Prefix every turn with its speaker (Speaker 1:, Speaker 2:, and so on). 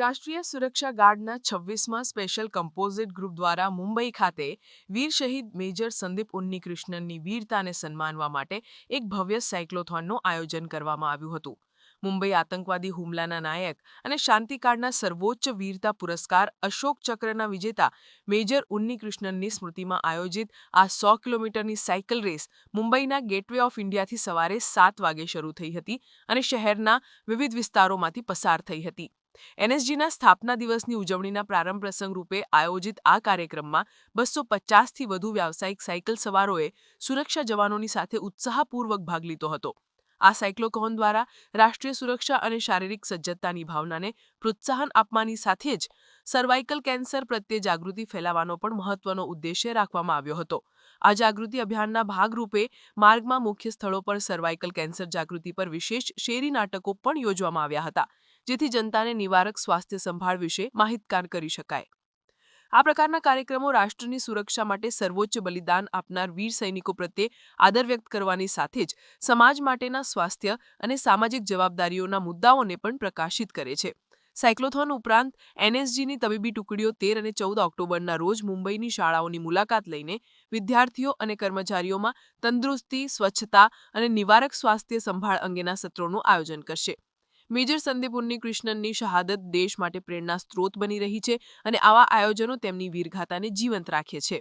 Speaker 1: રાષ્ટ્રીય સુરક્ષા ગાર્ડના 26મા special composite group દ્વારા મુંબઈ ખાતે વીર શહીદ મેજર સંદીપ ઉન્નીકૃષ્ણનની વીરતાને સન્માનવા માટે એક ભવ્ય સાયક્લોથોનનું આયોજન કરવામાં આવ્યું હતું. મુંબઈ આતંકવાદી હુમલાના નાયક અને શાંતિકાળના સર્વોચ્ચ વીરતા પુરસ્કાર અશોક ચક્રના વિજેતા મેજર ઉન્નીકૃષ્ણનની સ્મૃતિમાં આયોજિત આ 100 કિલોમીટરની સાયકલ રેસ મુંબઈના ગેટવે ઓફ ઇન્ડિયાથી સવારે 7 વાગે શરૂ થઈ હતી અને શહેરના વિવિધ વિસ્તારોમાંથી પસાર થઈ હતી. એનએસજીના સ્થાપના દિવસની ઉજવણીના પ્રારંભ પ્રસંગ રૂપે આયોજિત આ કાર્યક્રમમાં 250થી વધુ વ્યાવસાયિક સાયકલ સવારોએ સુરક્ષા જવાનોની સાથે ઉત્સાહપૂર્વક ભાગ લીધો હતો. આ સાયક્લોથોન દ્વારા રાષ્ટ્રીય સુરક્ષા અને શારીરિક સજ્જતાની ભાવનાને પ્રોત્સાહન આપવાની સાથે જ સર્વાઇકલ કેન્સર પ્રત્યે જાગૃતિ ફેલાવવાનો પણ મહત્વનો ઉદ્દેશ્ય રાખવામાં આવ્યો હતો. આ જાગૃતિ અભિયાનના ભાગરૂપે માર્ગમાં મુખ્ય સ્થળો પર સર્વાઇકલ કેન્સર જાગૃતિ પર વિશેષ શેરી નાટકો પણ યોજવામાં આવ્યા હતા, જેથી જનતાને નિવારક સ્વાસ્થ્ય સંભાળ વિશે માહિતગાર કરી શકાય. આ પ્રકારના કાર્યક્રમો રાષ્ટ્રની સુરક્ષા માટે સર્વોચ્ચ બલિદાન આપનાર વીર સૈનિકો પ્રત્યે આદર વ્યક્ત કરવાની સાથે જ સમાજ માટેના સ્વાસ્થ્ય અને સામાજિક જવાબદારીઓના મુદ્દાઓને પણ પ્રકાશિત કરે છે. સાયક્લોથોન ઉપરાંત એનએસજીની તબીબી ટુકડીઓ 13 અને 14 ઓક્ટોબરના રોજ મુંબઈની શાળાઓની મુલાકાત લઈને વિદ્યાર્થીઓ અને કર્મચારીઓમાં તંદુરસ્તી, સ્વચ્છતા અને નિવારક સ્વાસ્થ્ય સંભાળ અંગેના સત્રોનું આયોજન કરશે. મેજર સંદીપ ઉન્નીકૃષ્ણનની શહાદત દેશ માટે પ્રેરણા સ્ત્રોત બની રહી છે અને આવા આયોજનો તેમની વીરગાથાને જીવંત રાખે છે.